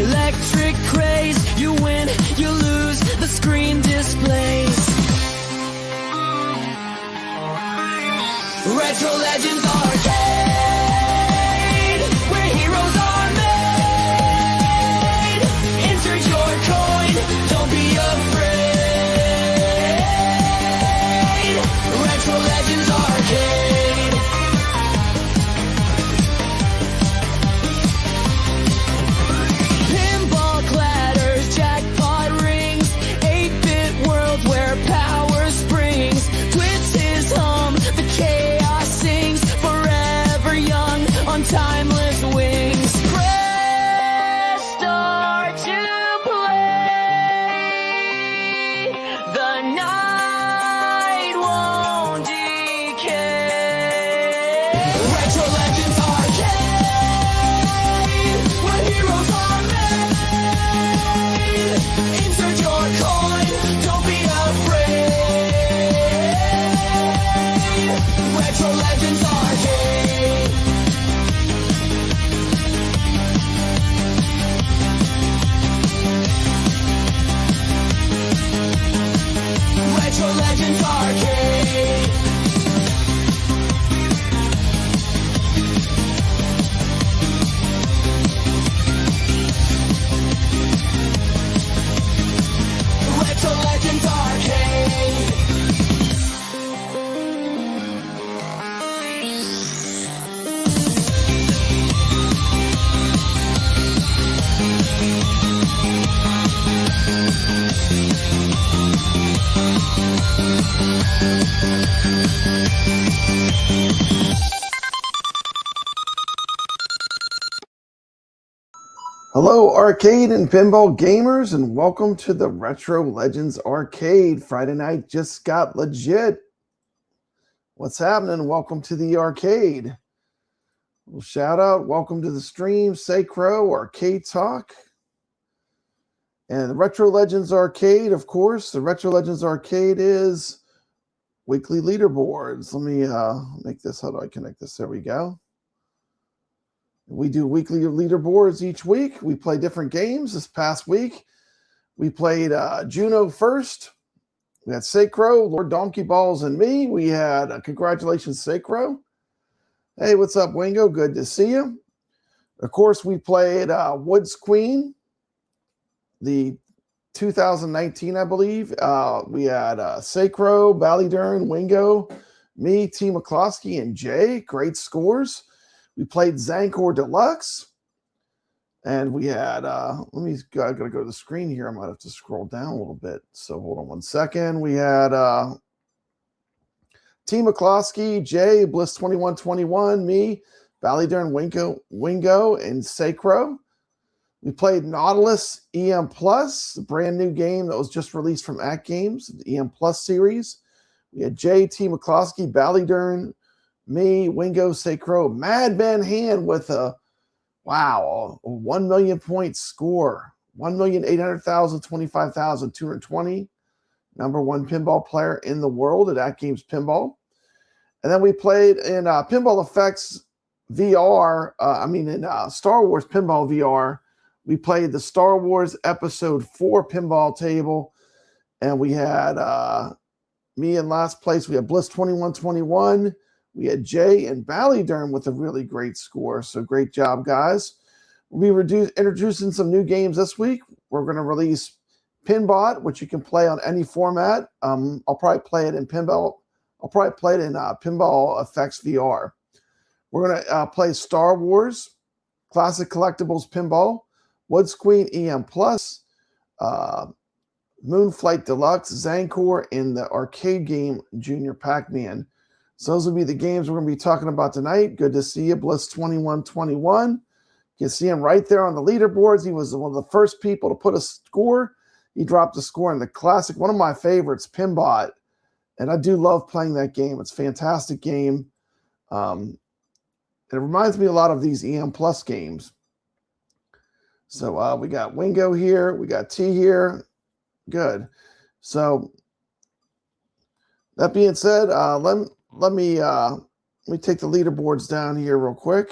electric craze. You win, you lose, the screen displays. Retro Legends Arcade, where heroes are made. Insert your coin, don't be afraid. Retro Legends Arcade. Pinball clatters, jackpot rings, 8-bit world where power springs. Twitches hum, the chaos sings, forever young on timeless wings. Press start to play. The night won't decay. Retro Legends Arcade, where heroes are made. Insert your coin, don't be afraid. Retro Legends Arcade. Retro Legends Arcade. Retro Legends Arcade. Hello, arcade and pinball gamers, and welcome to the Retro Legends Arcade. Friday night just got legit. What's happening? Welcome to the arcade. Well, shout out, welcome to the stream, Zaccaria Arcade Talk. And the Retro Legends Arcade, of course, the Retro Legends Arcade is weekly leaderboards. Let me make this, how do I connect this? There we go. We do weekly leaderboards each week. We play different games. This past week, we played Juno first. We had Zaccaria, Lord Donkey Balls, and me. We had congratulations, Zaccaria. Hey, what's up, Wingo? Good to see you. Of course, we played Woods Queen, the 2019, I believe. We had Zaccaria, Ballydern, Wingo, me, T. McCloskey, and Jay. Great scores. We played Zankor Deluxe, and we had, I gotta go to the screen here. I might have to scroll down a little bit. So hold on one second. We had T. McCloskey, Jay, Bliss2121, me, Ballydern, Wingo, and Zaccaria. We played Nautilus EM Plus, the brand new game that was just released from AtGames, the EM Plus series. We had Jay, T. McCloskey, Ballydern, me, Wingo, Zaccaria, Mad Ben Hand with a 1 million point score, 1,800,025,220, number one pinball player in the world at AtGames Pinball. And then we played in Pinball FX VR, in Star Wars Pinball VR. We played the Star Wars Episode 4 pinball table, and we had me in last place. We had Bliss2121. We had Jay and Ballydern with a really great score. So great job, guys. We'll be introducing some new games this week. We're going to release Pin-Bot, which you can play on any format. I'll probably play it in Pinball. I'll probably play it in Pinball FX VR. We're going to play Star Wars Classic Collectibles Pinball, Woods Queen EM Plus, Moonflight Deluxe, Zankor, and the arcade game Junior Pac-Man. So those will be the games we're going to be talking about tonight. Good to see you, Bliss2121. You can see him right there on the leaderboards. He was one of the first people to put a score. He dropped a score in the classic, one of my favorites, Pin-Bot. And I do love playing that game. It's a fantastic game. It reminds me a lot of these EM Plus games. So we got Wingo here. We got T here. Good. So that being said, let me take the leaderboards down here real quick.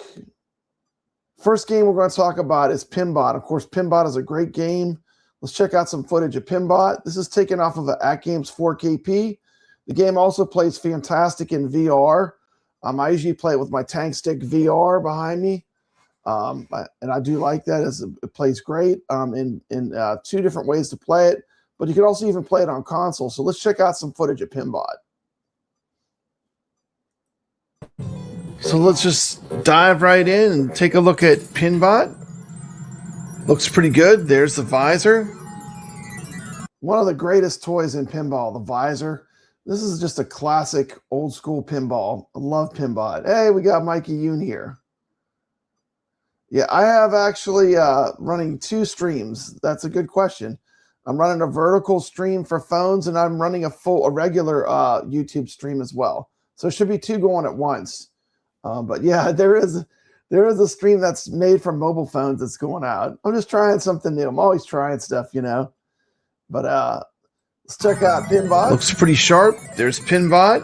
First game we're going to talk about is Pin-Bot. Of course, Pin-Bot is a great game. Let's check out some footage of Pin-Bot. This is taken off of an AtGames 4KP. The game also plays fantastic in VR. I usually play it with my Tank Stick VR behind me. And I do like that, as it plays great in two different ways to play it. But you can also even play it on console. So let's check out some footage of Pin-Bot. So let's just dive right in and take a look at Pin-Bot. Looks pretty good. There's the visor. One of the greatest toys in pinball, the visor. This is just a classic old school pinball. I love Pin-Bot. Hey, we got Mikey Yoon here. Yeah, I have actually running 2 streams. That's a good question. I'm running a vertical stream for phones, and I'm running a regular YouTube stream as well. So it should be 2 going at once. But yeah, there is a stream that's made for mobile phones that's going out. I'm just trying something new. I'm always trying stuff, you know. But let's check out Pin-Bot. Looks pretty sharp. There's Pin-Bot.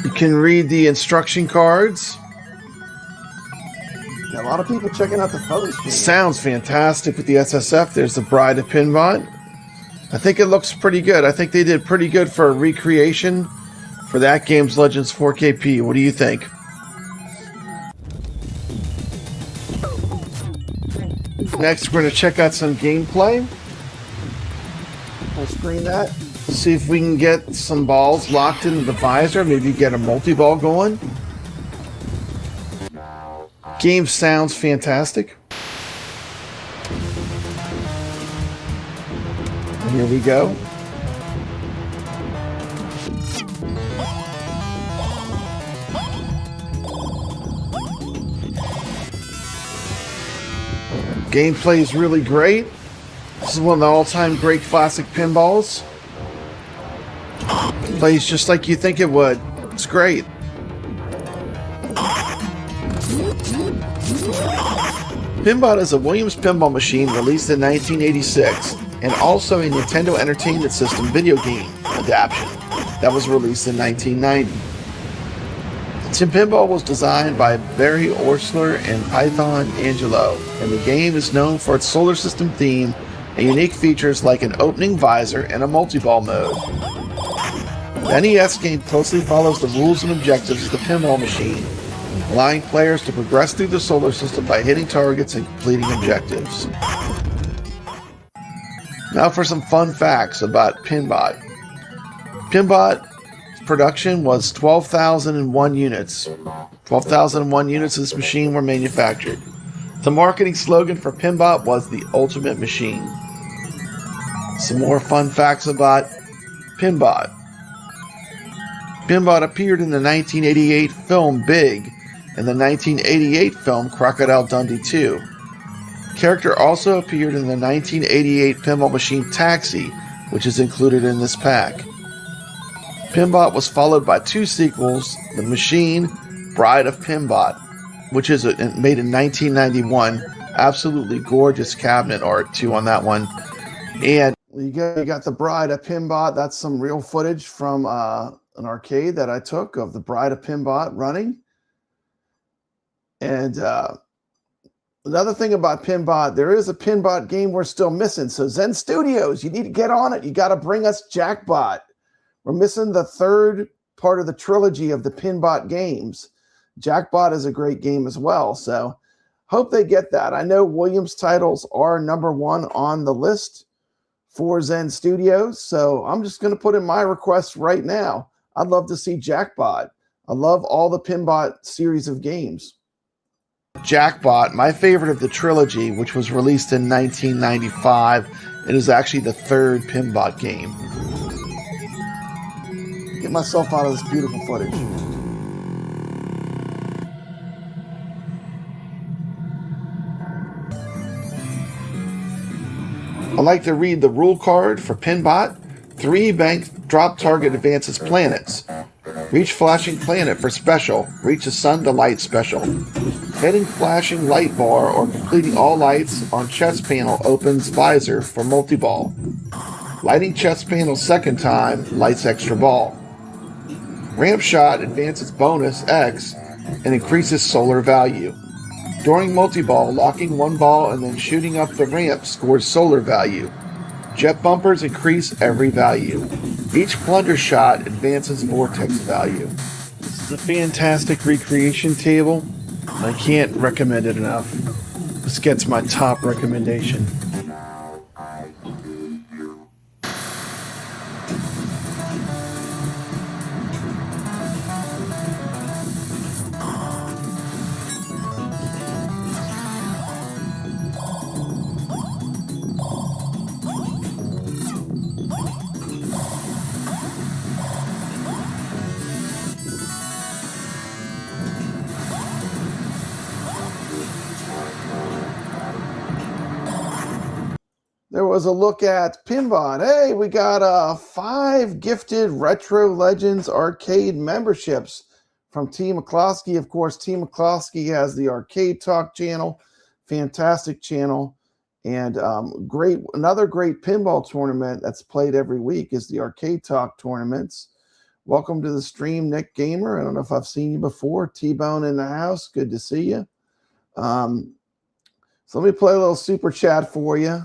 You can read the instruction cards. Got a lot of people checking out the photo stream. Sounds fantastic with the SSF. There's the Bride of Pin-Bot. I think it looks pretty good. I think they did pretty good for a recreation for the AtGames Legends 4KP. What do you think? Next, we're going to check out some gameplay. I'll screen that. See if we can get some balls locked into the visor. Maybe get a multi-ball going. Game sounds fantastic. And here we go. Gameplay is really great. This is one of the all-time great classic pinballs. Plays just like you think it would. It's great. Pin-Bot is a Williams pinball machine released in 1986, and also a Nintendo Entertainment System video game adaptation that was released in 1990. Tim Pinball was designed by Barry Orsler and Python Angelo, and the game is known for its solar system theme and unique features like an opening visor and a multi-ball mode. The NES game closely follows the rules and objectives of the pinball machine, allowing players to progress through the solar system by hitting targets and completing objectives. Now for some fun facts about Pin-Bot. Pin-Bot production was 12,001 units. 12,001 units of this machine were manufactured. The marketing slogan for Pin-Bot was the ultimate machine. Some more fun facts about Pin-Bot. Pin-Bot appeared in the 1988 film Big and the 1988 film Crocodile Dundee 2. The character also appeared in the 1988 pinball machine Taxi, which is included in this pack. Pin-Bot was followed by 2 sequels, The Machine, Bride of Pin-Bot, which is made in 1991. Absolutely gorgeous cabinet art too on that one. And you got the Bride of Pin-Bot. That's some real footage from an arcade that I took of the Bride of Pin-Bot running. And another thing about Pin-Bot, there is a Pin-Bot game we're still missing. So Zen Studios, you need to get on it. You got to bring us Jackbot. We're missing the 3rd part of the trilogy of the Pin-Bot games. Jackbot is a great game as well, so hope they get that. I know Williams titles are #1 on the list for Zen Studios, so I'm just going to put in my request right now. I'd love to see Jackbot. I love all the Pin-Bot series of games. Jackbot, my favorite of the trilogy, which was released in 1995. It is actually the 3rd Pin-Bot game. Get myself out of this beautiful footage. I'd like to read the rule card for Pin-Bot. 3 bank drop target advances planets. Reach flashing planet for special. Reach the sun to light special. Hitting flashing light bar or completing all lights on chest panel opens visor for multi-ball. Lighting chest panel 2nd time lights extra ball. Ramp shot advances bonus X and increases solar value. During multi-ball, locking one ball and then shooting up the ramp scores solar value. Jet bumpers increase every value. Each plunder shot advances vortex value. This is a fantastic recreation table. I can't recommend it enough. This gets my top recommendation. There was a look at Pin-Bot. Hey, we got 5 gifted Retro Legends Arcade memberships from T. McCloskey. Of course, T. McCloskey has the Arcade Talk channel, fantastic channel, and another great pinball tournament that's played every week is the Arcade Talk tournaments. Welcome to the stream, Nick Gamer. I don't know if I've seen you before. T-Bone in the house. Good to see you. So let me play a little super chat for you.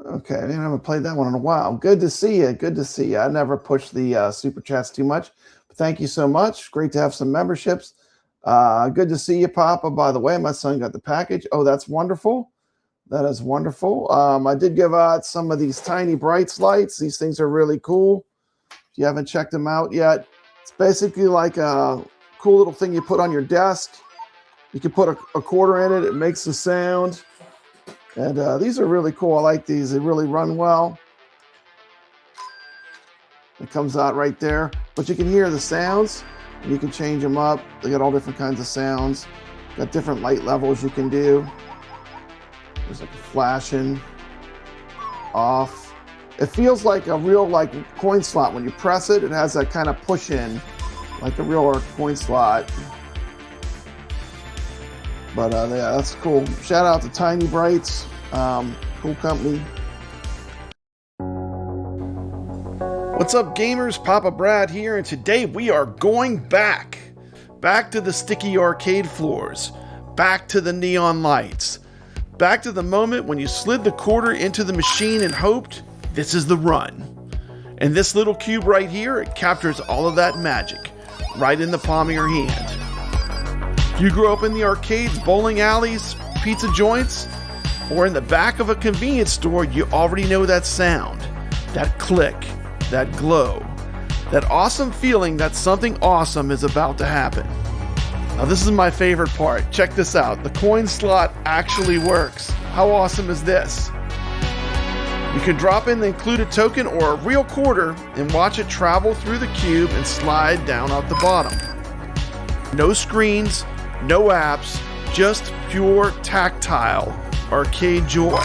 Okay, I haven't played that one in a while. Good to see you. Good to see you. I never push the super chats too much, but thank you so much. Great to have some memberships. Good to see you, Papa. By the way, my son got the package. Oh, that's wonderful. That is wonderful. I did give out some of these tiny brights lights. These things are really cool. If you haven't checked them out yet, it's basically like a cool little thing you put on your desk. You can put a quarter in it. It makes a sound. And these are really cool. I like these. They really run well. It comes out right there. But you can hear the sounds. And you can change them up. They got all different kinds of sounds. Got different light levels you can do. There's like a flashing, off. It feels like a real coin slot. When you press it, it has that kind of push in, like a real coin slot. But yeah, that's cool. Shout out to Tiny Brights, cool company. What's up, gamers? Papa Brad here, and today we are going back to the sticky arcade floors, back to the neon lights, back to the moment when you slid the quarter into the machine and hoped this is the run. And this little cube right here, it captures all of that magic right in the palm of your hand. If you grew up in the arcades, bowling alleys, pizza joints, or in the back of a convenience store, you already know that sound, that click, that glow, that awesome feeling that something awesome is about to happen. Now this is my favorite part. Check this out. The coin slot actually works. How awesome is this? You can drop in the included token or a real quarter and watch it travel through the cube and slide down out the bottom. No screens, no apps, just pure tactile arcade joy.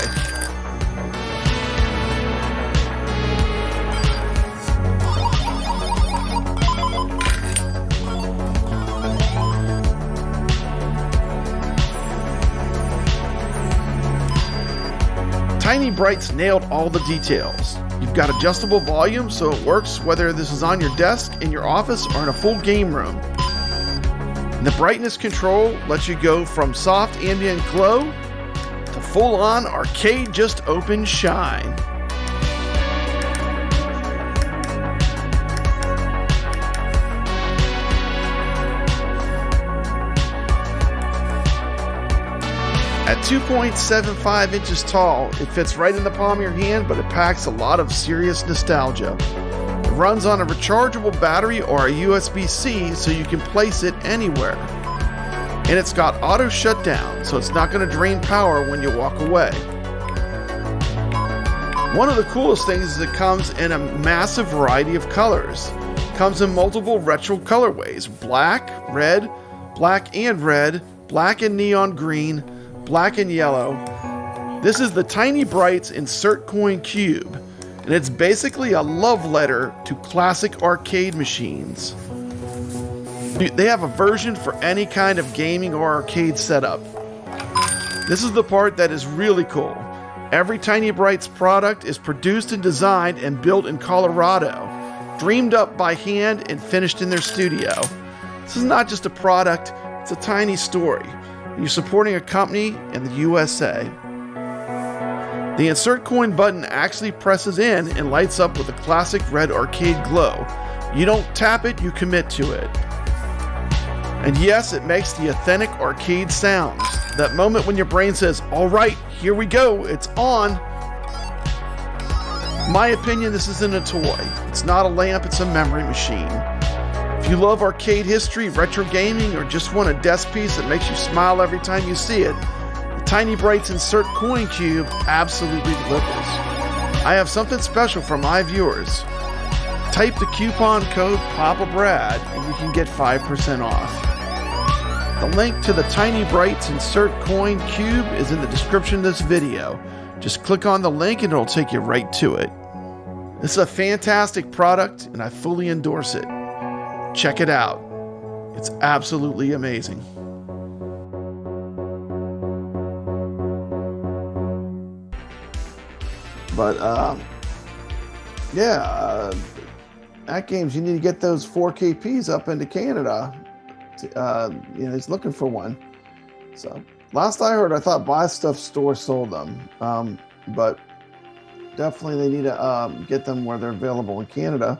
Tiny Brights nailed all the details. You've got adjustable volume so it works whether this is on your desk, in your office, or in a full game room. And the brightness control lets you go from soft ambient glow to full-on arcade just open shine. At At 2.75 inches tall, it fits right in the palm of your hand, but it packs a lot of serious nostalgia. It runs on a rechargeable battery or a USB-C, so you can place it anywhere. And it's got auto shutdown, so it's not going to drain power when you walk away. One of the coolest things is it comes in a massive variety of colors. It comes in multiple retro colorways: black, red, black and red, black and neon green, black and yellow. This is the Tiny Brights Insert Coin Cube, and it's basically a love letter to classic arcade machines. They have a version for any kind of gaming or arcade setup. This is the part that is really cool. Every Tiny Brights product is produced and designed and built in Colorado, dreamed up by hand and finished in their studio. This is not just a product, it's a tiny story. You're supporting a company in the USA. The insert coin button actually presses in and lights up with a classic red arcade glow. You don't tap it, you commit to it. And yes, it makes the authentic arcade sounds. That moment when your brain says, all right, here we go, it's on. In my opinion, this isn't a toy. It's not a lamp, it's a memory machine. If you love arcade history, retro gaming, or just want a desk piece that makes you smile every time you see it, the Tiny Brights Insert Coin Cube absolutely delivers. I have something special for my viewers. Type the coupon code PapaBrad and you can get 5% off. The link to the Tiny Brights Insert Coin Cube is in the description of this video. Just click on the link and it'll take you right to it. This is a fantastic product and I fully endorse it. Check it out. It's absolutely amazing. But AtGames, you need to get those 4KPs up into Canada. He's looking for one. So last I heard, I thought Buy Stuff Store sold them, but definitely they need to get them where they're available in Canada.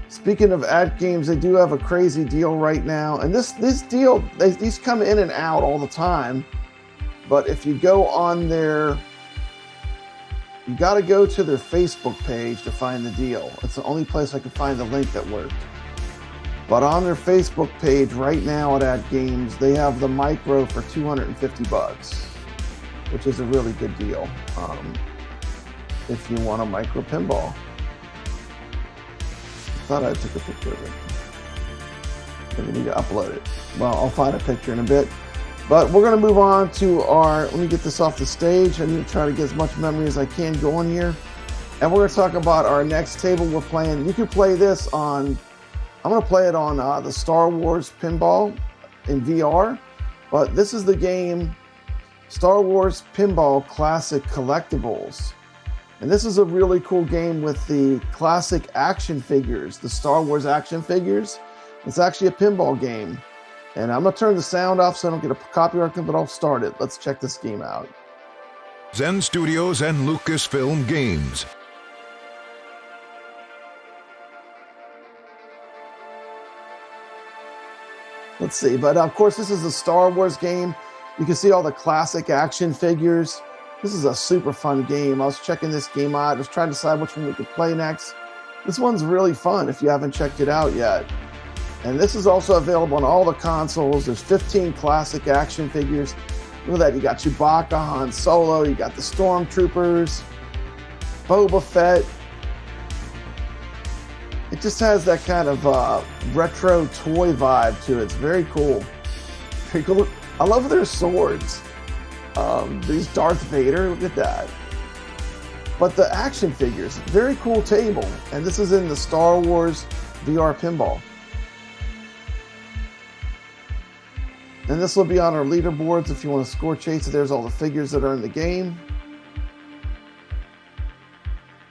Speaking of AtGames, they do have a crazy deal right now, and this deal, these come in and out all the time. But if you go on their, you got to go to their Facebook page to find the deal. It's the only place I could find the link that worked. But on their Facebook page right now at AtGames, they have the micro for $250, which is a really good deal if you want a micro pinball. I thought I took a picture of it. Maybe need to upload it. Well, I'll find a picture in a bit. But we're going to move on to our, let me get this off the stage. I need to try to get as much memory as I can going here. And we're going to talk about our next table we're playing. You can play this on, I'm going to play it on the Star Wars Pinball in VR. But this is the game Star Wars Pinball Classic Collectibles. And this is a really cool game with the classic action figures, the Star Wars action figures. It's actually a pinball game. And I'm going to turn the sound off so I don't get a copyright, but I'll start it. Let's check this game out. Zen Studios and Lucasfilm Games. Let's see. But of course, this is a Star Wars game. You can see all the classic action figures. This is a super fun game. I was checking this game out. I was trying to decide which one we could play next. This one's really fun if you haven't checked it out yet. And this is also available on all the consoles. There's 15 classic action figures. Look at that. You got Chewbacca, Han Solo. You got the Stormtroopers, Boba Fett. It just has that kind of retro toy vibe to it. It's very cool. Very cool. I love their swords. These Darth Vader, look at that. But the action figures, very cool table. And this is in the Star Wars VR Pinball. And this will be on our leaderboards if you want to score chase it. There's all the figures that are in the game.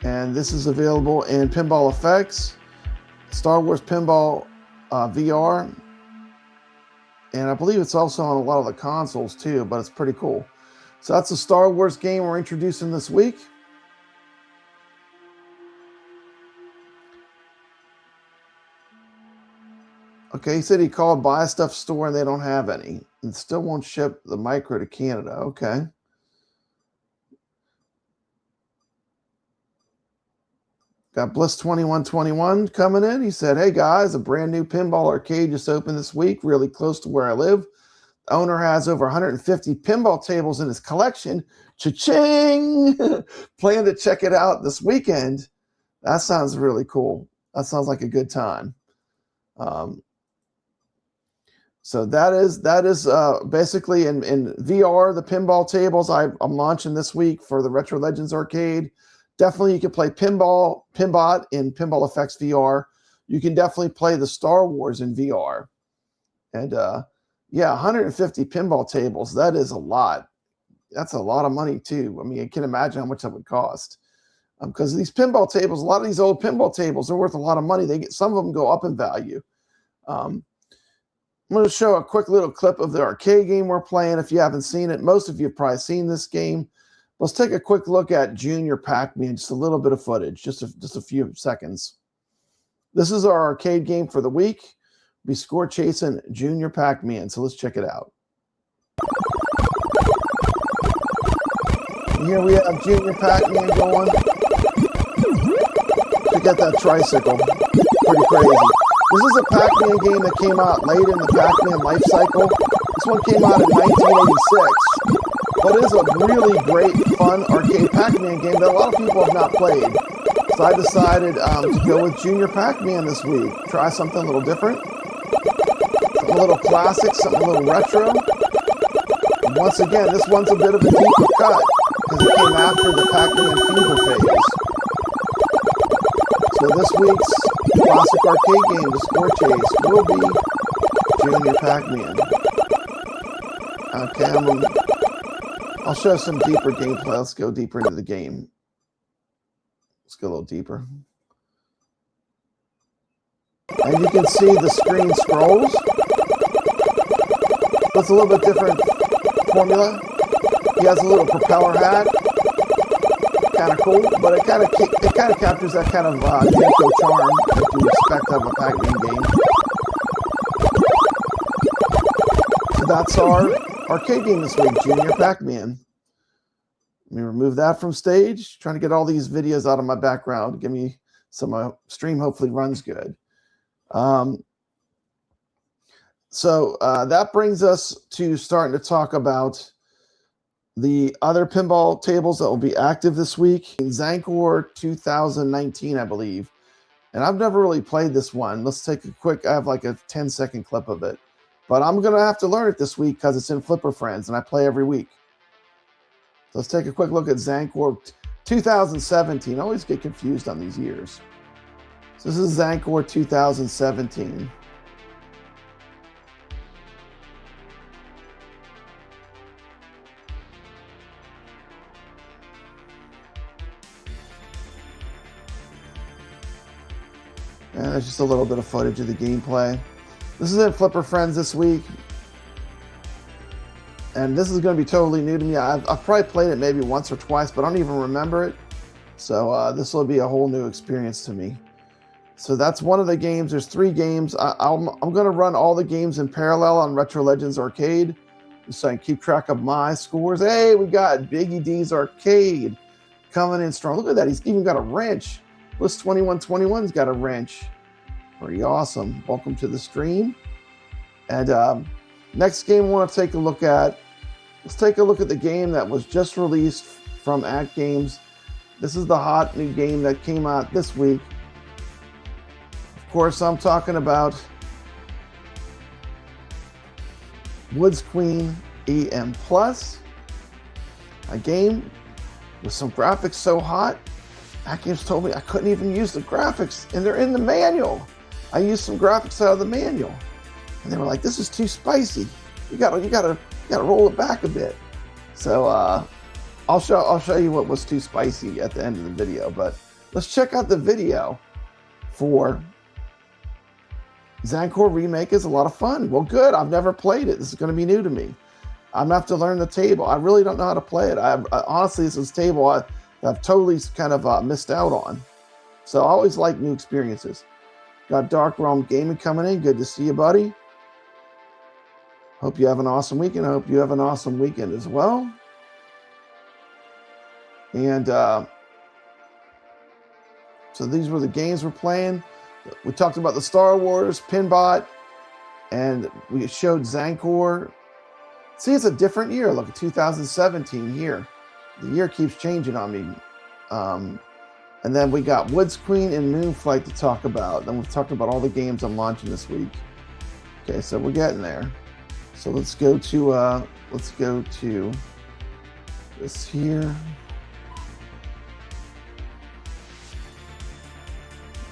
And this is available in Pinball FX, Star Wars Pinball VR. And I believe it's also on a lot of the consoles too, but it's pretty cool. So that's a Star Wars game we're introducing this week. Okay, he said he called Buy Stuff Store and they don't have any. And still won't ship the micro to Canada. Okay. Got Bliss2121 coming in. He said, hey guys, a brand new pinball arcade just opened this week, really close to where I live. The owner has over 150 pinball tables in his collection. Cha-ching! Plan to check it out this weekend. That sounds really cool. That sounds like a good time. So that is basically in VR, the pinball tables I'm launching this week for the Retro Legends Arcade. Definitely you can play Pinbot in Pinball FX VR. You can definitely play the Star Wars in VR. And yeah, 150 pinball tables, that is a lot. That's a lot of money too. I mean, I can imagine how much that would cost. Because these pinball tables, a lot of these old pinball tables are worth a lot of money. Some of them go up in value. I'm going to show a quick little clip of the arcade game we're playing. If you haven't seen it, most of you have probably seen this game. Let's take a quick look at Junior Pac-Man, just a little bit of footage, just a few seconds. This is our arcade game for the week. We'll be score chasing Junior Pac-Man, so let's check it out. And here we have Junior Pac-Man going. Check out that tricycle. Pretty crazy. This is a Pac-Man game that came out late in the Pac-Man life cycle. This one came out in 1986. But it is a really great, fun arcade Pac-Man game that a lot of people have not played. So I decided to go with Junior Pac-Man this week. Try something a little different. Something a little classic, something a little retro. And once again, this one's a bit of a deeper cut because it came after the Pac-Man fever phase. So this week's classic arcade game, the score chase, will be Junior Pac-Man. Okay, I'll show some deeper gameplay. Let's go deeper into the game. Let's go a little deeper. And you can see the screen scrolls. So it's a little bit different formula. He has a little propeller hat. Kind of cool, but it kind of captures that kind of Zankor charm that you expect out of a Pac-Man game. So that's our arcade game this week, Junior Pac-Man. Let me remove that from stage. Trying to get all these videos out of my background. Give me some stream hopefully runs good. So that brings us to starting to talk about the other pinball tables that will be active this week. Zankor 2019, I believe. And I've never really played this one. Let's take a quick, I have like a 10-second clip of it. But I'm going to have to learn it this week because it's in Flipper Friends and I play every week. So let's take a quick look at Zankor 2017. I always get confused on these years. So this is Zankor 2017. And there's just a little bit of footage of the gameplay. This is in Flipper Friends this week. And this is going to be totally new to me. I've probably played it maybe once or twice, but I don't even remember it. So this will be a whole new experience to me. So that's one of the games. There's 3 games. I'm going to run all the games in parallel on Retro Legends Arcade, so I can keep track of my scores. Hey, we got Biggie D's Arcade coming in strong. Look at that. He's even got a wrench. Bliss2121's got a wrench. Pretty awesome. Welcome to the stream. And next game I want to take a look at. Let's take a look at the game that was just released from AtGames. This is the hot new game that came out this week. Of course, I'm talking about Woods Queen EM Plus, a game with some graphics so hot, AtGames told me I couldn't even use the graphics, and they're in the manual. I used some graphics out of the manual, and they were like, "This is too spicy. You gotta roll it back a bit." So I'll show you what was too spicy at the end of the video. But let's check out the video for Zankor Remake. Is a lot of fun. Well, good. I've never played it. This is going to be new to me. I'm gonna have to learn the table. I really don't know how to play it. Honestly, this is a table I've totally kind of missed out on. So I always like new experiences. Got Dark Realm Gaming coming in. Good to see you, buddy. Hope you have an awesome weekend. I hope you have an awesome weekend as well. And so these were the games we're playing. We talked about the Star Wars, Pin-Bot, and we showed Zankor. See, it's a different year. Look at 2017 here. The year keeps changing on me. And then we got Woods Queen and Moonflight to talk about. Then we've talked about all the games I'm launching this week. Okay, so we're getting there. So let's go to this here.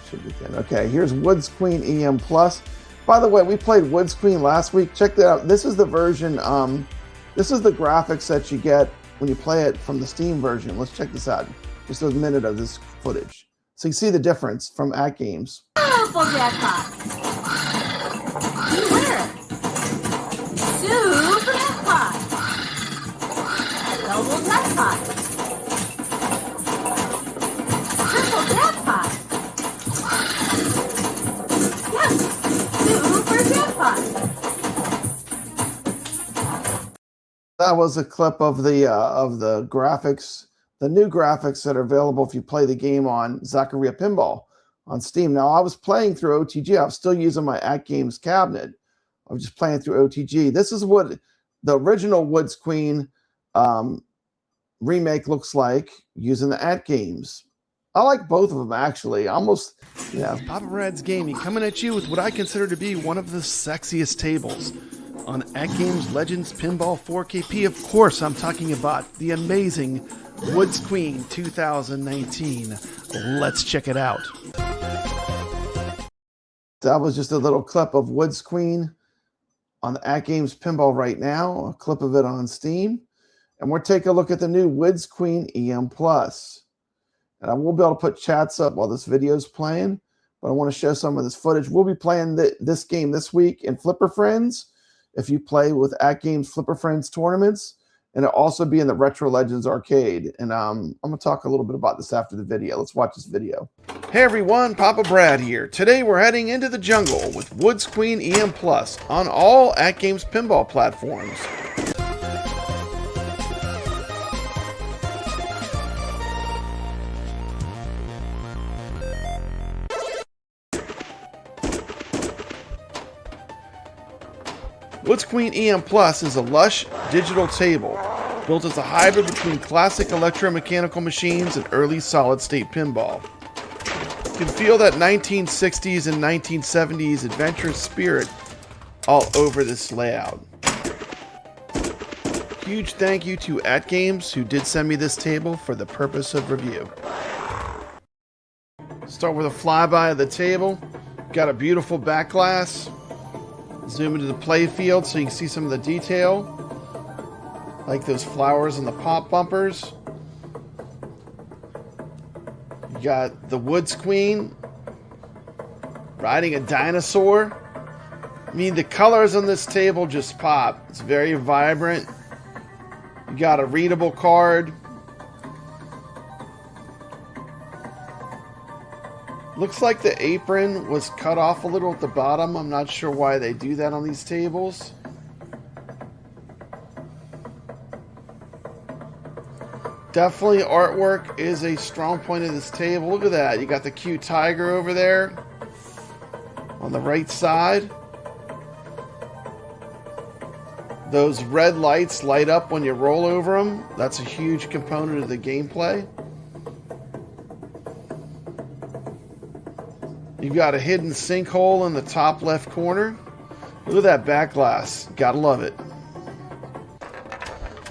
Should be good. Okay, here's Woods Queen EM Plus. By the way, we played Woods Queen last week. Check that out. This is the version. This is the graphics that you get when you play it from the Steam version. Let's check this out. Just a minute of this footage, so you see the difference from AtGames. Super jackpot! Winner! Super jackpot! Double jackpot! Triple jackpot! Yes! Super jackpot! That was a clip of the graphics. The new graphics that are available if you play the game on Zaccaria Pinball on Steam. Now, I was playing through OTG. I was still using my AtGames cabinet. I was just playing through OTG. This is what the original Woods Queen remake looks like using the AtGames. I like both of them, actually. Almost, yeah. Papa Brad's Gaming coming at you with what I consider to be one of the sexiest tables on AtGames Legends Pinball 4KP. Of course, I'm talking about the amazing Woods Queen 2019. Let's check it out. That was just a little clip of Woods Queen on the AtGames Pinball right now, a clip of it on Steam. And we're taking a look at the new Woods Queen EM Plus. And I will be able to put chats up while this video is playing, but I want to show some of this footage. We'll be playing this game this week in Flipper Friends, if you play with AtGames Flipper Friends tournaments. And it'll also be in the Retro Legends Arcade. And I'm going to talk a little bit about this after the video. Let's watch this video. Hey everyone, Papa Brad here. Today we're heading into the jungle with Woods Queen EM Plus on all AtGames Pinball platforms. Woods Queen EM Plus is a lush digital table built as a hybrid between classic electromechanical machines and early solid-state pinball. You can feel that 1960s and 1970s adventurous spirit all over this layout. Huge thank you to AtGames who did send me this table for the purpose of review. Start with a flyby of the table. Got a beautiful back glass. Zoom into the play field so you can see some of the detail, like those flowers and the pop bumpers. You got the Woods Queen riding a dinosaur. I mean, the colors on this table just pop. It's very vibrant. You got a readable card. Looks like the apron was cut off a little at the bottom. I'm not sure why they do that on these tables. Definitely artwork is a strong point of this table. Look at that. You got the cute tiger over there on the right side. Those red lights light up when you roll over them. That's a huge component of the gameplay. You've got a hidden sinkhole in the top left corner. Look at that back glass. Gotta love it.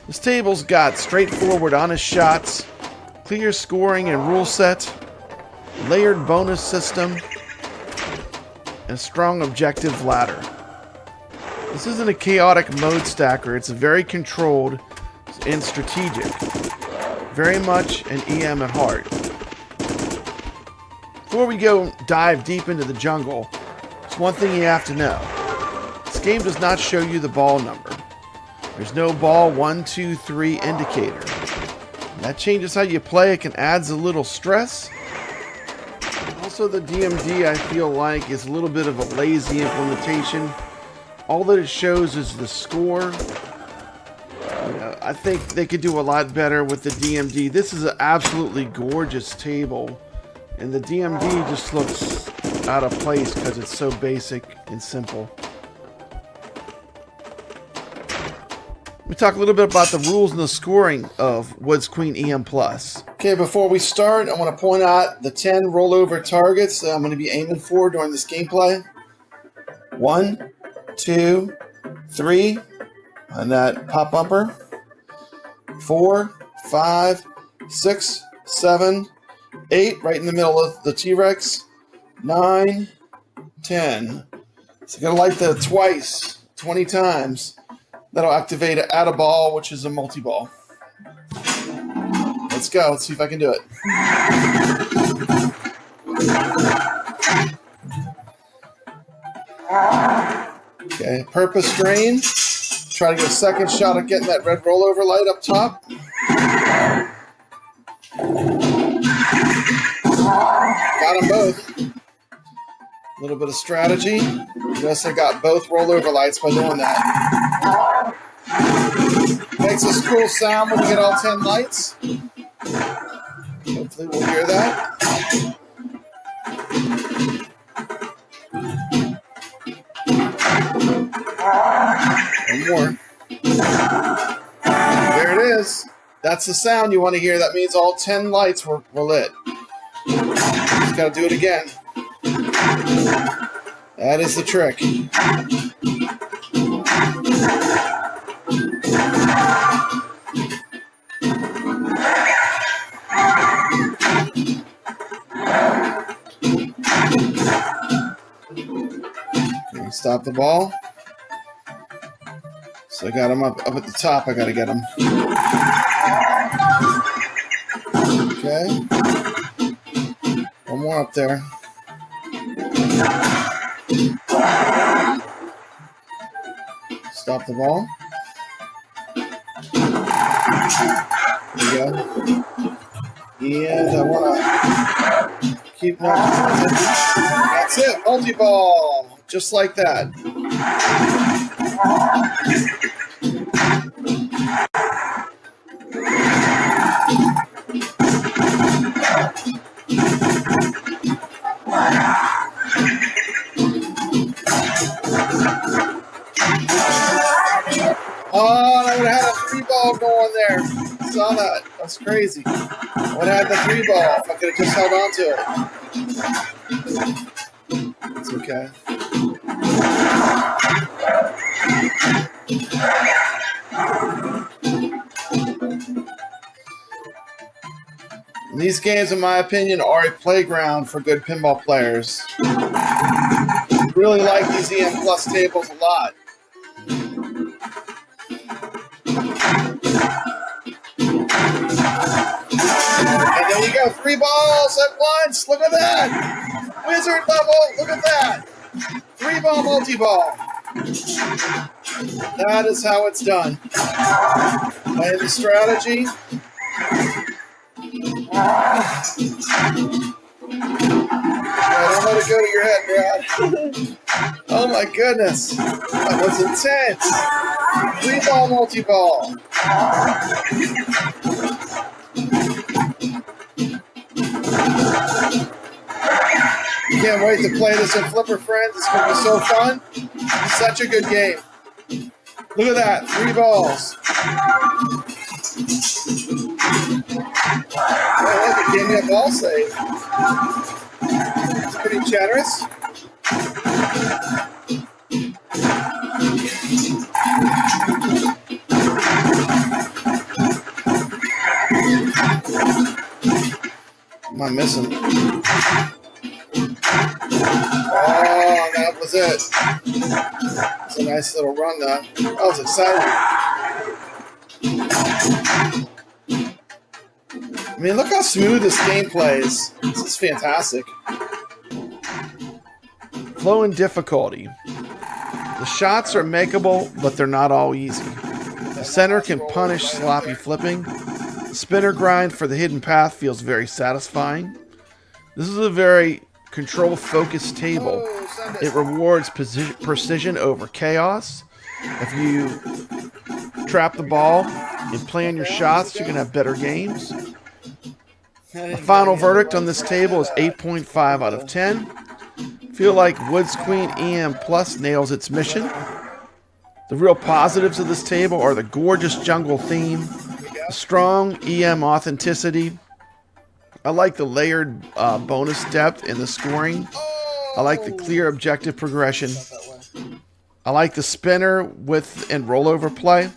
This table's got straightforward, honest shots, clear scoring and rule set, layered bonus system, and a strong objective ladder. This isn't a chaotic mode stacker. It's very controlled and strategic. Very much an EM at heart. Before we go dive deep into the jungle, there's one thing you have to know. This game does not show you the ball number. There's no ball 1, 2, 3 indicator. That changes how you play. It can add a little stress. It Also, the DMD, I feel like, is a little bit of a lazy implementation. All that it shows is the score. I think they could do a lot better with the DMD. This is an absolutely gorgeous table, and the DMD just looks out of place because it's so basic and simple. Let me talk a little bit about the rules and the scoring of Woods Queen EM Plus. Okay, before we start, I want to point out the 10 rollover targets that I'm going to be aiming for during this gameplay. 1, 2, 3 on that pop bumper. 4, 5, 6, 7, 8 right in the middle of the T-Rex. 9, 10. So I'm going to light that twice, 20 times. That'll activate an add a ball, which is a multi-ball. Let's go. Let's see if I can do it. Okay, purpose drain. Try to get a second shot at getting that red rollover light up top. Got them both. A little bit of strategy. Notice I got both rollover lights by doing that. Makes this cool sound when you get all 10 lights. Hopefully we'll hear that. One more. There it is. That's the sound you want to hear. That means all 10 lights were lit. Just got to do it again. That is the trick. Okay, stop the ball. So I got him up at the top. I got to get him. Okay. One more up there. Stop the ball. There we go. And I want to keep knocking. That's it. Multi-ball. Just like that. Oh, I would have had a 3-ball going there. Saw that. That's crazy. I would have had the 3-ball if I could have just held on to it. It's okay. And these games, in my opinion, are a playground for good pinball players. I really like these EM Plus tables a lot. And there you go, 3 balls at once. Look at that. Wizard level, look at that. 3-ball multi-ball. That is how it's done. Playing the strategy. Don't let it go to your head, Brad. Oh my goodness. That was intense. 3-ball multi-ball. Can't wait to play this in Flipper Friends. It's going to be so fun. Such a good game. Look at that. 3 balls. Oh, look, it gave me a ball save. It's pretty generous. What am I missing? Oh, that was it. It's a nice little run, though. That was exciting. I mean, look how smooth this game plays. This is fantastic. Flow and difficulty. The shots are makeable, but they're not all easy. The center can punish sloppy flipping. The spinner grind for the hidden path feels very satisfying. This is a very control focus table. It rewards precision over chaos. If you trap the ball and plan your shots, you can have better games. The final verdict on this table is 8.5 out of 10. Feel like Woods Queen EM Plus nails its mission. The real positives of this table are the gorgeous jungle theme, the strong EM authenticity. I like the layered bonus depth in the scoring. I like the clear objective progression. I like the spinner with and rollover play.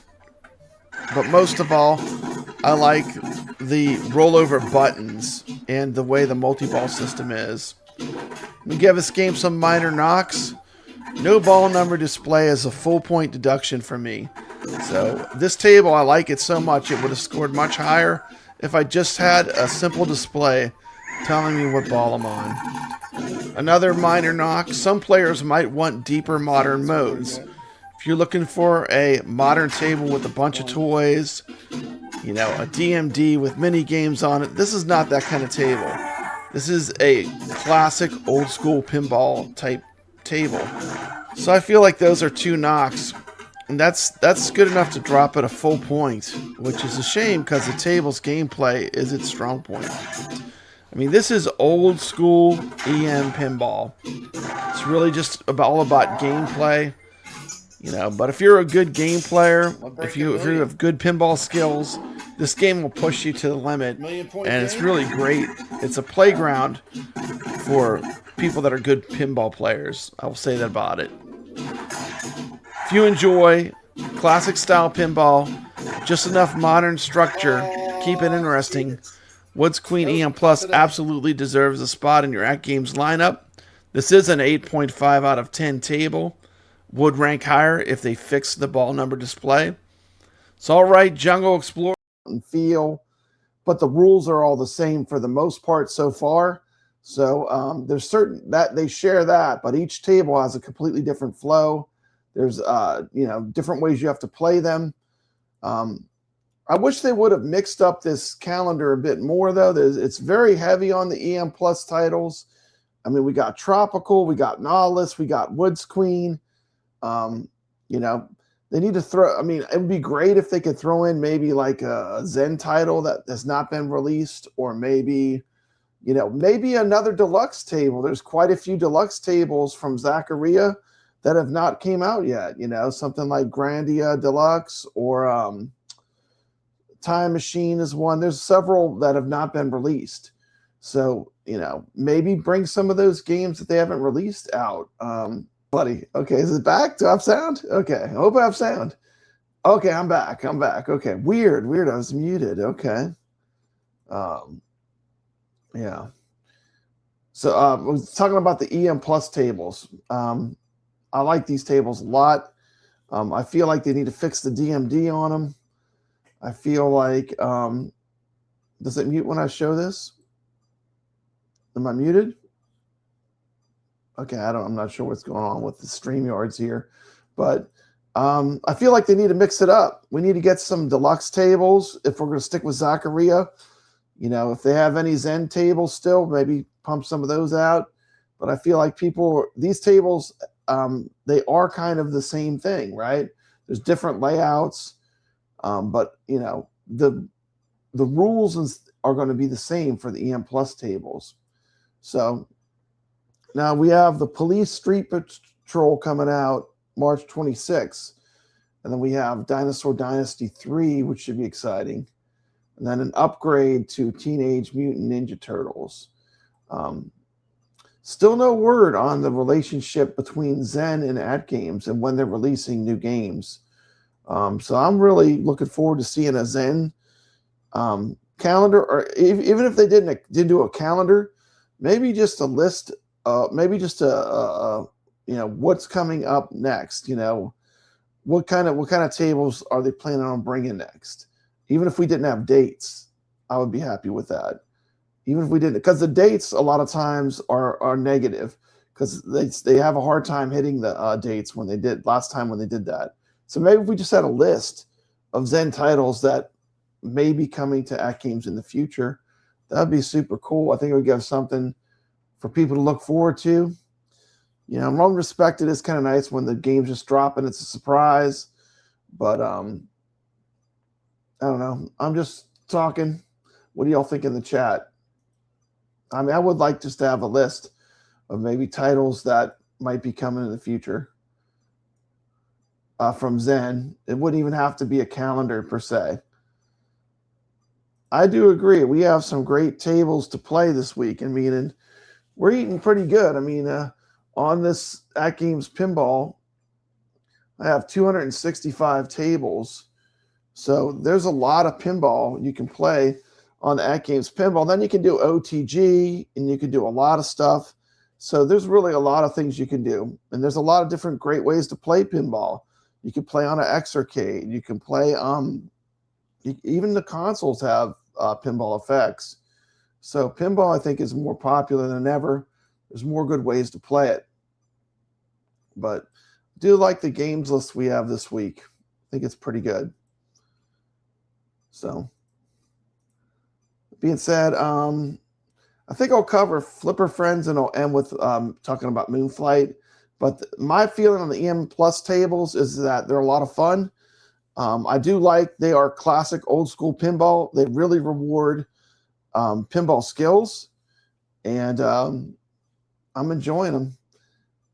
But most of all, I like the rollover buttons and the way the multi-ball system is. We give this game some minor knocks. No ball number display is a full point deduction for me. So this table, I like it so much it would have scored much higher if I just had a simple display telling me what ball I'm on. Another minor knock, some players might want deeper modern modes. If you're looking for a modern table with a bunch of toys, you know, a DMD with mini games on it, this is not that kind of table. This is a classic old school pinball type table. So I feel like those are two knocks. And that's good enough to drop at a full point, which is a shame because the table's gameplay is its strong point. I mean, this is old school EM pinball. It's really just all about gameplay, you know. But if you're a good game player, if you have good pinball skills, this game will push you to the limit, and it's really great. It's a playground for people that are good pinball players. I will say that about it. If you enjoy classic style pinball, just enough modern structure, keep it interesting, Woods Queen EM Plus absolutely deserves a spot in your AtGames lineup. This is an 8.5 out of 10 table. Would rank higher if they fixed the ball number display. It's all right, Jungle Explorer and feel, but the rules are all the same for the most part so far. So there's certain that they share that, but each table has a completely different flow. There's you know, different ways you have to play them. I wish they would have mixed up this calendar a bit more, though. It's very heavy on the EM Plus titles. I mean, we got Tropical, we got Nautilus, we got Woods Queen. You know, they need to throw, I mean, it would be great if they could throw in maybe like a Zen title that has not been released, or maybe, you know, maybe another deluxe table. There's quite a few deluxe tables from Zaccaria that have not came out yet, you know, something like Grandia Deluxe or Time Machine is one. There's several that have not been released. So, you know, maybe bring some of those games that they haven't released out. Buddy, okay, is it back? Do I have sound? Okay, I hope I have sound. Okay, I'm back. Okay, weird. I was muted. Okay. Yeah. So I was talking about the EM Plus tables. I like these tables a lot. I feel like they need to fix the DMD on them. I feel like, does it mute when I show this? Am I muted? Okay, I'm not sure what's going on with the StreamYards here, but I feel like they need to mix it up. We need to get some deluxe tables if we're going to stick with Zaccaria. You know, if they have any Zen tables still, maybe pump some of those out. But I feel like these tables, they are kind of the same thing, right? There's different layouts, but you know, the rules are going to be the same for the EM Plus tables. So now we have the Police Street Patrol coming out March 26th. And then we have Dinosaur Dynasty 3, which should be exciting. And then an upgrade to Teenage Mutant Ninja Turtles. Still no word on the relationship between Zen and AtGames and when they're releasing new games. So I'm really looking forward to seeing a Zen calendar, or even if they didn't do a calendar, maybe just a list. Maybe just a you know, what's coming up next. You know, what kind of tables are they planning on bringing next? Even if we didn't have dates, I would be happy with that. Even if we didn't, because the dates a lot of times are negative, because they have a hard time hitting the dates when they did last time when they did that. So maybe if we just had a list of Zen titles that may be coming to AtGames in the future, that'd be super cool. I think it would give something for people to look forward to. You know, Rome Respected is kind of nice when the games just drop and it's a surprise. But I don't know. I'm just talking. What do y'all think in the chat? I mean, I would like just to have a list of maybe titles that might be coming in the future from Zen. It wouldn't even have to be a calendar per se. I do agree. We have some great tables to play this week. I mean, and we're eating pretty good. I mean, on this AtGames Pinball, I have 265 tables. So there's a lot of pinball you can play on the AtGames Pinball. Then you can do OTG, and you can do a lot of stuff. So there's really a lot of things you can do. And there's a lot of different great ways to play pinball. You can play on an X-Arcade. You can play, even the consoles have pinball effects. So pinball, I think, is more popular than ever. There's more good ways to play it. But I do like the games list we have this week. I think it's pretty good. So, being said, I think I'll cover Flipper Friends and I'll end with talking about Moonflight. But my feeling on the EM Plus tables is that they're a lot of fun. I do like they are classic old school pinball. They really reward pinball skills. And I'm enjoying them.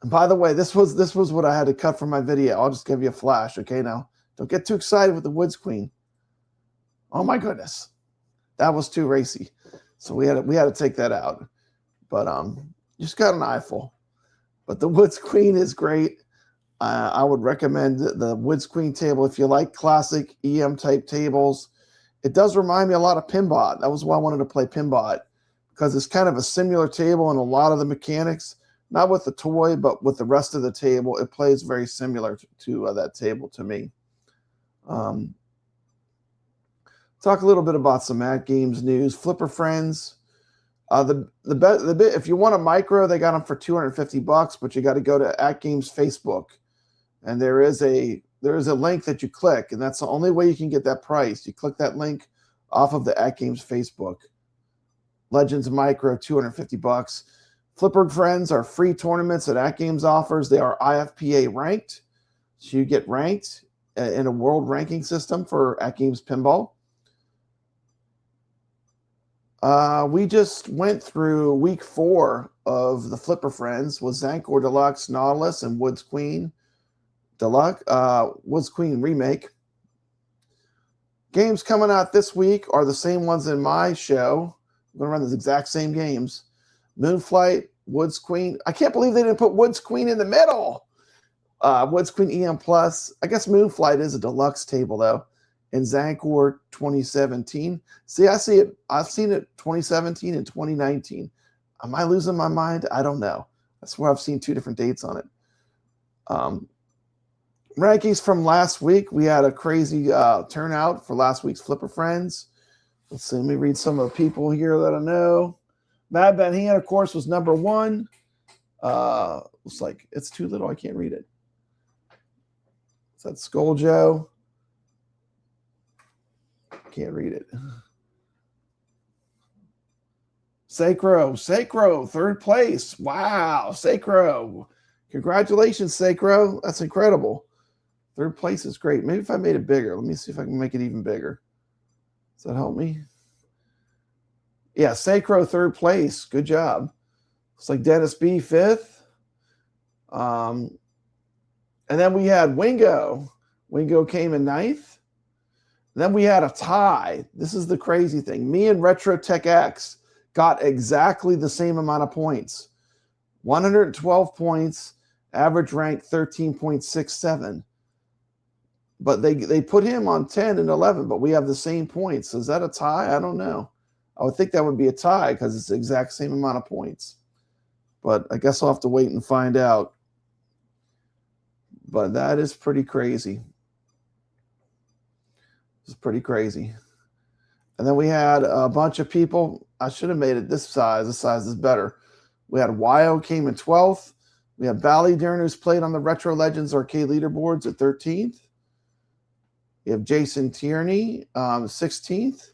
And by the way, this was what I had to cut from my video. I'll just give you a flash, okay? Now, don't get too excited with the Woods Queen. Oh my goodness, that was too racy. So we had to take that out. But just got an eyeful. But the Woods Queen is great. I would recommend the Woods Queen table if you like classic EM type tables. It does remind me a lot of Pin-Bot. That was why I wanted to play Pin-Bot, because it's kind of a similar table in a lot of the mechanics. Not with the toy, but with the rest of the table. It plays very similar to that table to me. Talk a little bit about some AtGames news. Flipper Friends. If you want a micro, they got them for $250, but you got to go to AtGames Facebook, and there is a link that you click, and that's the only way you can get that price. You click that link off of the AtGames Facebook. Legends Micro, $250. Flipper Friends are free tournaments that AtGames offers. They are IFPA ranked, so you get ranked in a world ranking system for AtGames Pinball. We just went through week 4 of the Flipper Friends with Zankor Deluxe, Nautilus, and Woods Queen Deluxe, Woods Queen Remake. Games coming out this week are the same ones in my show. I'm going to run the exact same games. Moonflight, Woods Queen. I can't believe they didn't put Woods Queen in the middle. Woods Queen EM Plus. I guess Moonflight is a deluxe table, though. And Zankor 2017. See, I see it. I've seen it 2017 and 2019. Am I losing my mind? I don't know. That's where I've seen 2 different dates on it. Rankings from last week. We had a crazy turnout for last week's Flipper Friends. Let's see. Let me read some of the people here that I know. Mad Ben Han, of course, was number 1. Looks like it's too little. I can't read it. Is that Skull Joe? Can't read it. Sacro, 3rd place. Wow, Sacro. Congratulations, Sacro. That's incredible. 3rd place is great. Maybe if I made it bigger. Let me see if I can make it even bigger. Does that help me? Yeah, Sacro, 3rd place. Good job. Looks like Dennis B, 5th. And then we had Wingo. Wingo came in 9th. Then we had a tie. This is the crazy thing. Me and Retro Tech X got exactly the same amount of points. 112 points, average rank 13.67. But they put him on 10 and 11, but we have the same points. Is that a tie? I don't know. I would think that would be a tie because it's the exact same amount of points. But I guess I'll have to wait and find out. But that is pretty crazy. It's pretty crazy. And then we had a bunch of people. I should have made it this size. This size is better. We had Wyo came in 12th. We had Bally Dern, who's played on the Retro Legends Arcade Leaderboards at 13th. We have Jason Tierney, 16th.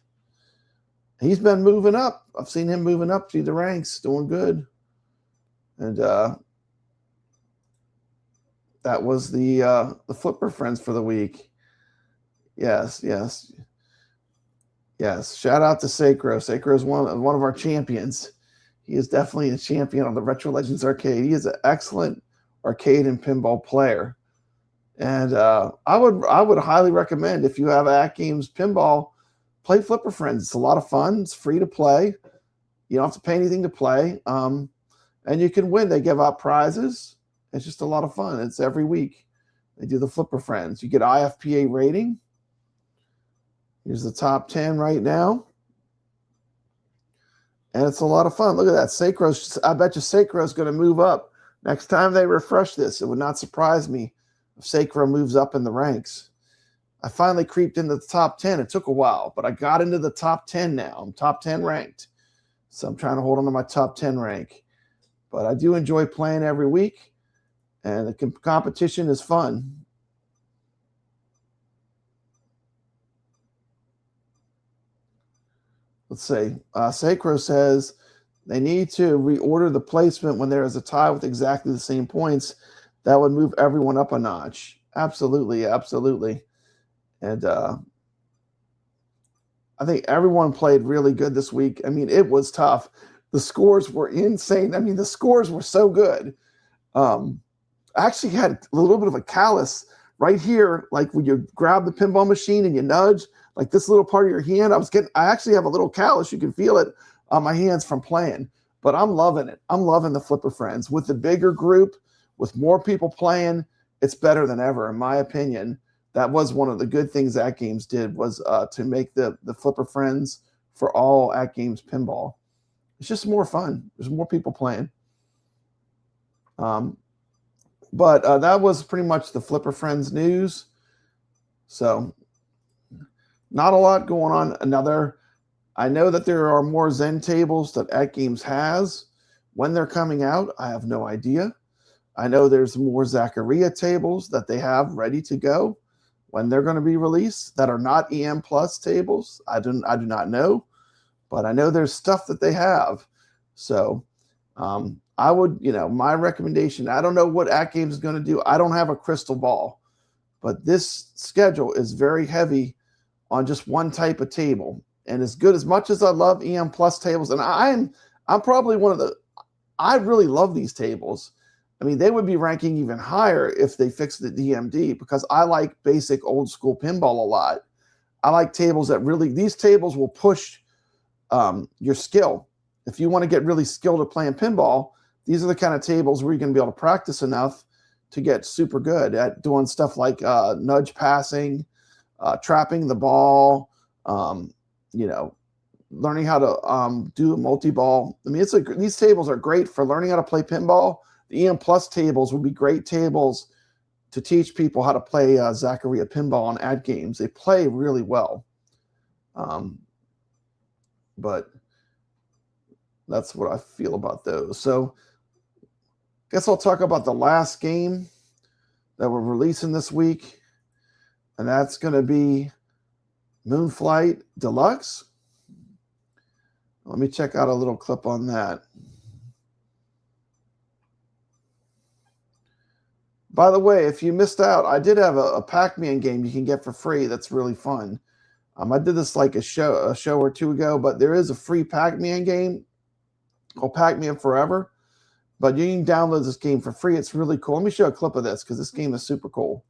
He's been moving up. I've seen him moving up through the ranks, doing good. And that was the Flipper Friends for the week. Yes. Shout out to Zaccaria. Zaccaria is one of our champions. He is definitely a champion on the Retro Legends Arcade. He is an excellent arcade and pinball player. And I would highly recommend, if you have AtGames Pinball, play Flipper Friends. It's a lot of fun. It's free to play. You don't have to pay anything to play. And you can win. They give out prizes. It's just a lot of fun. It's every week. They do the Flipper Friends. You get IFPA rating. Here's the top 10 right now. And it's a lot of fun. Look at that. Zaccaria, I bet you Zaccaria is going to move up. Next time they refresh this, it would not surprise me if Zaccaria moves up in the ranks. I finally creeped into the top 10. It took a while, but I got into the top 10 now. I'm top 10 ranked. So I'm trying to hold on to my top 10 rank. But I do enjoy playing every week, and the competition is fun. Let's see. Zaccaria says they need to reorder the placement when there is a tie with exactly the same points. That would move everyone up a notch. Absolutely. And I think everyone played really good this week. I mean, it was tough. The scores were insane. I mean, the scores were so good. I actually had a little bit of a callus right here, like when you grab the pinball machine and you nudge, like this little part of your hand. I actually have a little callus. You can feel it on my hands from playing, but I'm loving it. I'm loving the Flipper Friends. With the bigger group, with more people playing, it's better than ever, in my opinion. That was one of the good things AtGames did, was to make the Flipper Friends for all AtGames Pinball. It's just more fun. There's more people playing. But that was pretty much the Flipper Friends news. So not a lot going on. I know that there are more Zen tables that AtGames has. When they're coming out, I have no idea. I know there's more Zaccaria tables that they have ready to go. When they're going to be released that are not EM Plus tables, I do not know. But I know there's stuff that they have. So I would, my recommendation, I don't know what AtGames is going to do. I don't have a crystal ball. But this schedule is very heavy on just one type of table. And as much as I love EM Plus tables, and I'm probably I really love these tables. I mean, they would be ranking even higher if they fixed the DMD, because I like basic old school pinball a lot. I like tables these tables will push your skill. If you want to get really skilled at playing pinball, these are the kind of tables where you're going to be able to practice enough to get super good at doing stuff like nudge passing, trapping the ball, learning how to do a multi-ball. I mean, these tables are great for learning how to play pinball. The EM Plus tables would be great tables to teach people how to play Zaccaria Pinball on AtGames. They play really well. But that's what I feel about those. So I guess I'll talk about the last game that we're releasing this week. And that's going to be Moonflight Deluxe. Let me check out a little clip on that. By the way, if you missed out, I did have a Pac-Man game you can get for free that's really fun. I did this like a show or two ago, but there is a free Pac-Man game called Pac-Man Forever. But you can download this game for free. It's really cool. Let me show a clip of this because this game is super cool.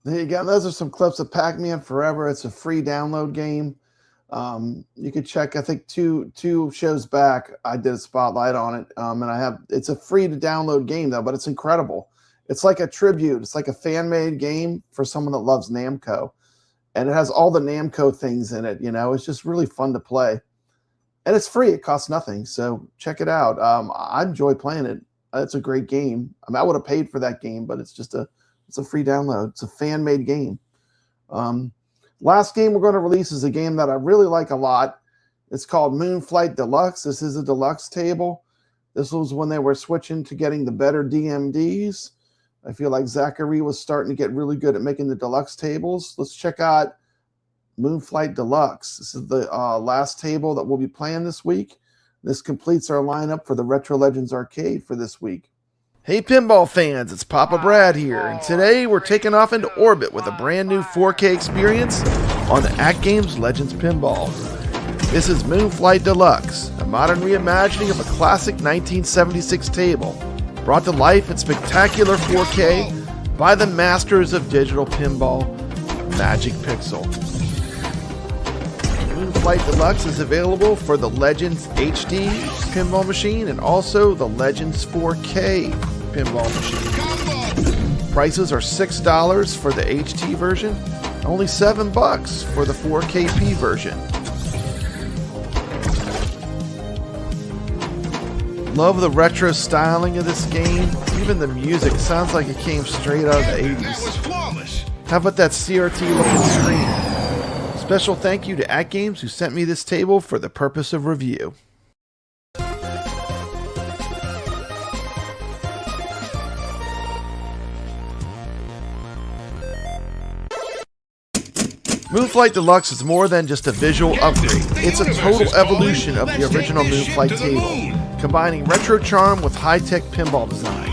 There you go. Those are some clips of Pac-Man Forever. It's a free download game. You could check, I think two shows back, I did a spotlight on it. And it's a free to download game though, but it's incredible. It's like a tribute. It's like a fan-made game for someone that loves Namco. And it has all the Namco things in it. You know, it's just really fun to play. And it's free. It costs nothing. So check it out. I enjoy playing it. It's a great game. I mean, I would have paid for that game, but it's a free download. It's a fan-made game. Last game we're going to release is a game that I really like a lot. It's called Moonflight Deluxe. This is a deluxe table. This was when they were switching to getting the better DMDs. I feel like Zaccaria was starting to get really good at making the deluxe tables. Let's check out Moonflight Deluxe. This is the last table that we'll be playing this week. This completes our lineup for the Retro Legends Arcade for this week. Hey pinball fans, it's Papa Brad here, and today we're taking off into orbit with a brand new 4K experience on the AtGames Legends Pinball. This is Moonflight Deluxe, a modern reimagining of a classic 1976 table, brought to life in spectacular 4K by the masters of digital pinball, Magic Pixel. Moonflight Deluxe is available for the Legends HD pinball machine and also the Legends 4K pinball machine. Prices are $6 for the HD version, only $7 for the 4KP version. Love the retro styling of this game. Even the music sounds like it came straight out of the 80s. How about that CRT looking screen? Special thank you to AtGames who sent me this table for the purpose of review. Moonflight Deluxe is more than just a visual upgrade. It's a total evolution of the original Moonflight table, combining retro charm with high-tech pinball design.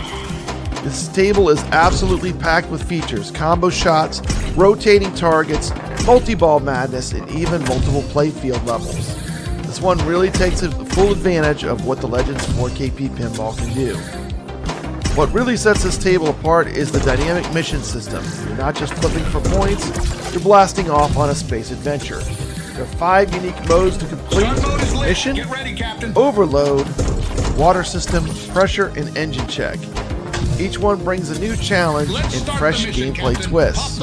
This table is absolutely packed with features, combo shots, rotating targets, multi-ball madness, and even multiple playfield levels. This one really takes full advantage of what the Legends 4KP pinball can do. What really sets this table apart is the dynamic mission system. You're not just flipping for points, you're blasting off on a space adventure. There are 5 unique modes to complete: mission, overload, water system, pressure, and engine check. Each one brings a new challenge and fresh gameplay twists.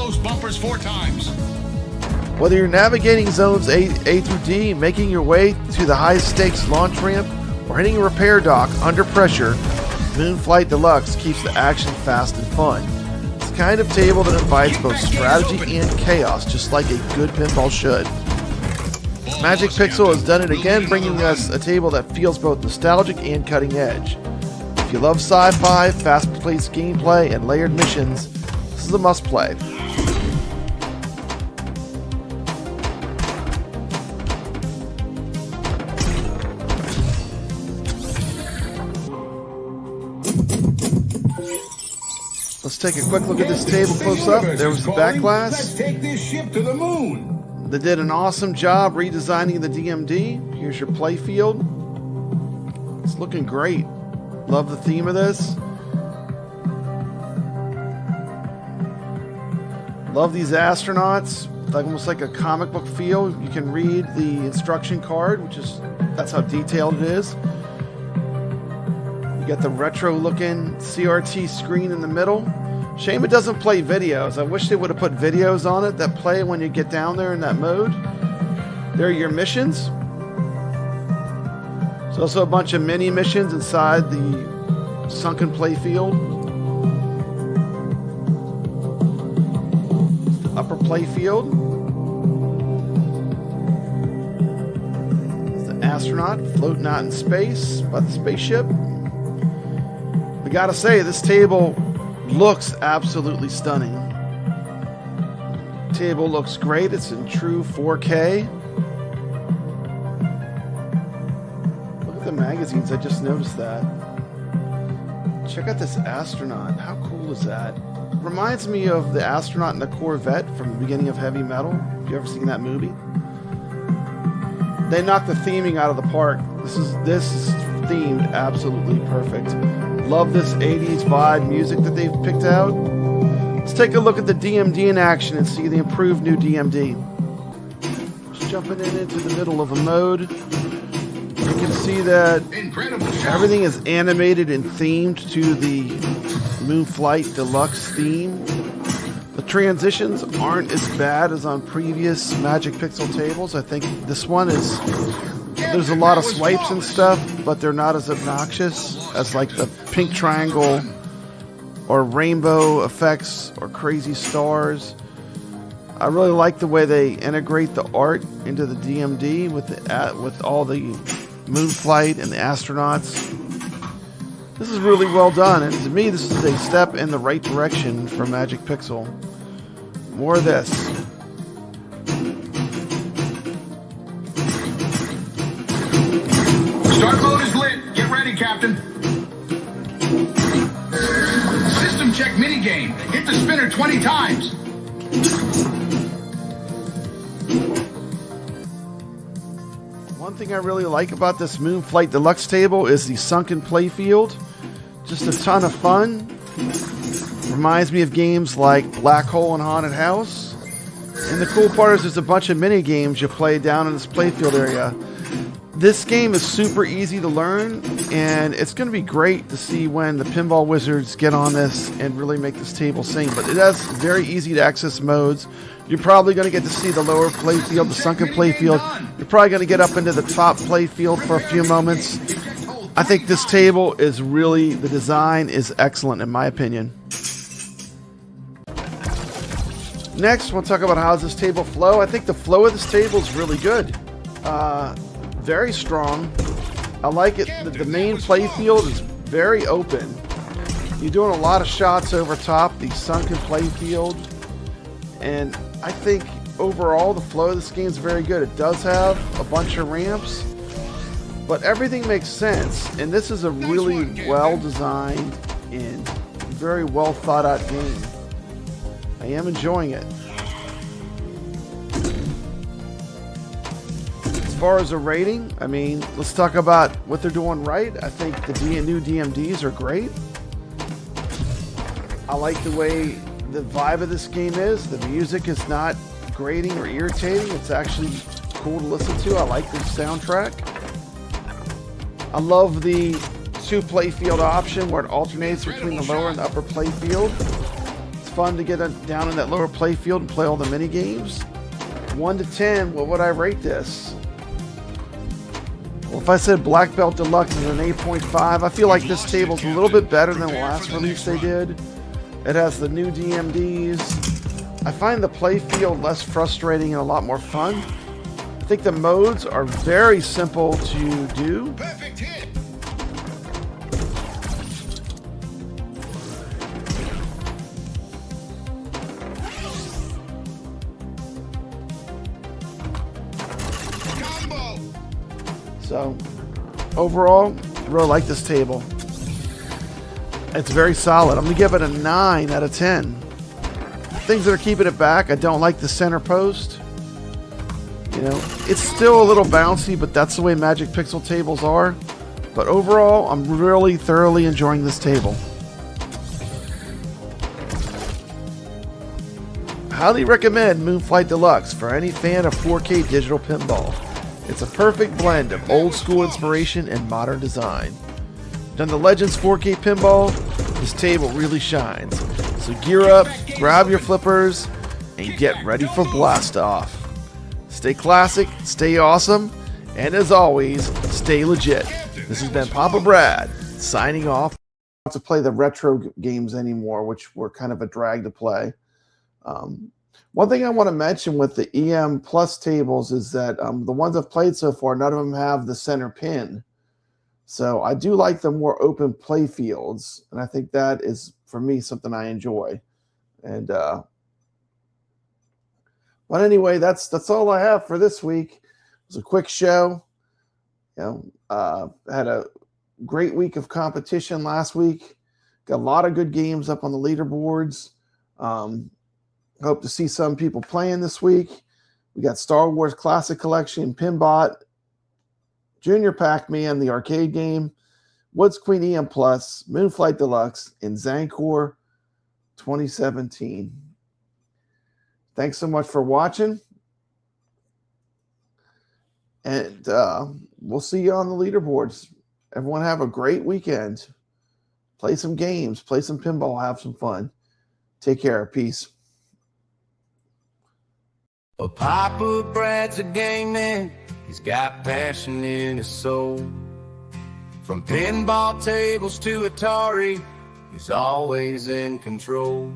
Whether you're navigating zones A through D, making your way to the high stakes launch ramp, or hitting a repair dock under pressure, Moonflight Deluxe keeps the action fast and fun. It's the kind of table that invites both strategy and chaos, just like a good pinball should. Magic Pixel has done it again, bringing us a table that feels both nostalgic and cutting edge. If you love sci-fi, fast-paced gameplay, and layered missions, this is a must-play. Let's take a quick look at this table close up. There was the back glass. Let's take this ship to the moon. They did an awesome job redesigning the DMD. Here's your play field. It's looking great. Love the theme of this. Love these astronauts. Like almost like a comic book feel. You can read the instruction card, that's how detailed it is. You got the retro looking CRT screen in the middle. Shame it doesn't play videos. I wish they would have put videos on it that play when you get down there in that mode. There are your missions. There's also a bunch of mini missions inside the sunken playfield. The upper playfield. There's the astronaut floating out in space by the spaceship. I gotta say, this table looks absolutely stunning. Table looks great. It's in true 4K. Look at the magazines. I just noticed that. Check out this astronaut. How cool is that? Reminds me of the astronaut in the Corvette from the beginning of Heavy Metal. Have you ever seen that movie? They knocked the theming out of the park. This is themed absolutely perfect. Love this 80s vibe music that they've picked out. Let's take a look at the DMD in action and see the improved new DMD. Just jumping into the middle of a mode. You can see that everything is animated and themed to the Moonflight Deluxe theme. The transitions aren't as bad as on previous Magic Pixel tables. I think this one is, there's a lot of swipes and stuff, but they're not as obnoxious as like the pink triangle or rainbow effects or crazy stars. I really like the way they integrate the art into the DMD with all the Moonflight and the astronauts. This is really well done, and to me this is a step in the right direction for Magic Pixel. More of this. Start mode is lit. Get ready, Captain. System check minigame. Hit the spinner 20 times. One thing I really like about this Moonflight Deluxe table is the sunken playfield. Just a ton of fun. Reminds me of games like Black Hole and Haunted House. And the cool part is there's a bunch of mini games you play down in this playfield area. This game is super easy to learn, and it's going to be great to see when the pinball wizards get on this and really make this table sing. But it has very easy to access modes. You're probably going to get to see the lower playfield, the sunken playfield. You're probably going to get up into the top playfield for a few moments. I think this table is really, the design is excellent in my opinion. Next, we'll talk about how does this table flow. I think the flow of this table is really good. Very strong. I like it. The main playfield is very open. You're doing a lot of shots over top the sunken playfield. And I think overall the flow of this game is very good. It does have a bunch of ramps, but everything makes sense. And this is a really well designed and very well thought out game. I am enjoying it. As far as a rating, I mean, let's talk about what they're doing right. I think the new DMDs are great. I like the way the vibe of this game is. The music is not grating or irritating. It's actually cool to listen to. I like the soundtrack. I love the two playfield option where it alternates between the lower and the upper playfield. It's fun to get down in that lower playfield and play all the mini games. 1 to 10, what would I rate this? Well, if I said Black Belt Deluxe is an 8.5, I feel like this table's a little bit better than the last release they did. It has the new DMDs. I find the playfield less frustrating and a lot more fun. I think the modes are very simple to do. Perfect hit. Combo. So, overall, I really like this table. It's very solid. I'm going to give it a 9 out of 10. Things that are keeping it back, I don't like the center post. You know, it's still a little bouncy, but that's the way Magic Pixel tables are. But overall, I'm really thoroughly enjoying this table. Highly recommend Moonflight Deluxe for any fan of 4K digital pinball. It's a perfect blend of old school inspiration and modern design. Done the Legends 4K pinball, this table really shines. So gear up, grab your flippers, and get ready for blast off. Stay classic, stay awesome, and as always, stay legit. This has been Papa Brad, signing off. To play the retro games anymore, which were kind of a drag to play. One thing I want to mention with the EM Plus tables is that the ones I've played so far, none of them have the center pin. So I do like the more open play fields, and I think that is, for me, something I enjoy. And but anyway, that's all I have for this week. It was a quick show. You know, had a great week of competition last week. Got a lot of good games up on the leaderboards. Hope to see some people playing this week. We got Star Wars Classic Collection, Pin-Bot, Junior Pac-Man, the arcade game, Woods Queen EM Plus, Moonflight Deluxe, and Zankor 2017. Thanks so much for watching. And we'll see you on the leaderboards. Everyone have a great weekend. Play some games, play some pinball, have some fun. Take care. Peace. Well, Papa Brad's a gaming. He's got passion in his soul. From pinball tables to Atari, he's always in control.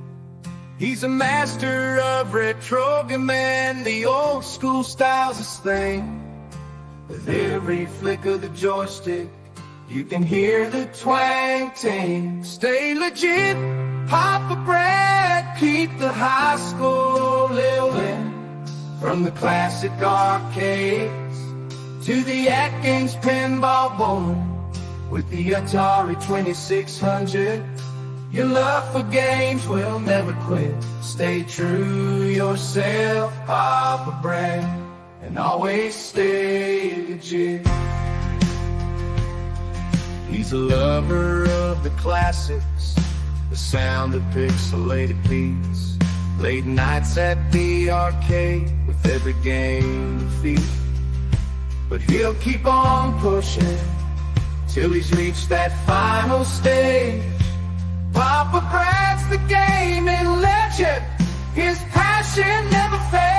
He's a master of retrogaming. The old school style's his thing. With every flick of the joystick, you can hear the twang ting. Stay legit, Papa Brad, keep the high school living. From the classic arcades to the AtGames Pinball board, with the Atari 2600, your love for games will never quit. Stay true yourself, Papa Brad, and always stay legit. He's a lover of the classics, the sound of pixelated beats, late nights at the arcade with every game defeat. But he'll keep on pushing till he's reached that final stage. Papa Brad's the gaming legend, his passion never fades.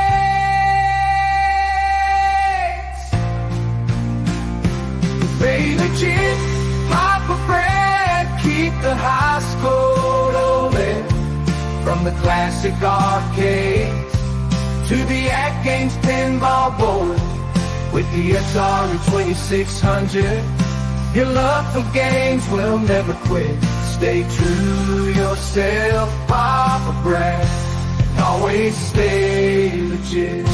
Stay legit, Papa Brad, keep the high school rolling. From the classic arcades to the AtGames Pinball board, with the Atari 2600, your love for games will never quit. Stay true yourself, Papa Brad, and always stay legit.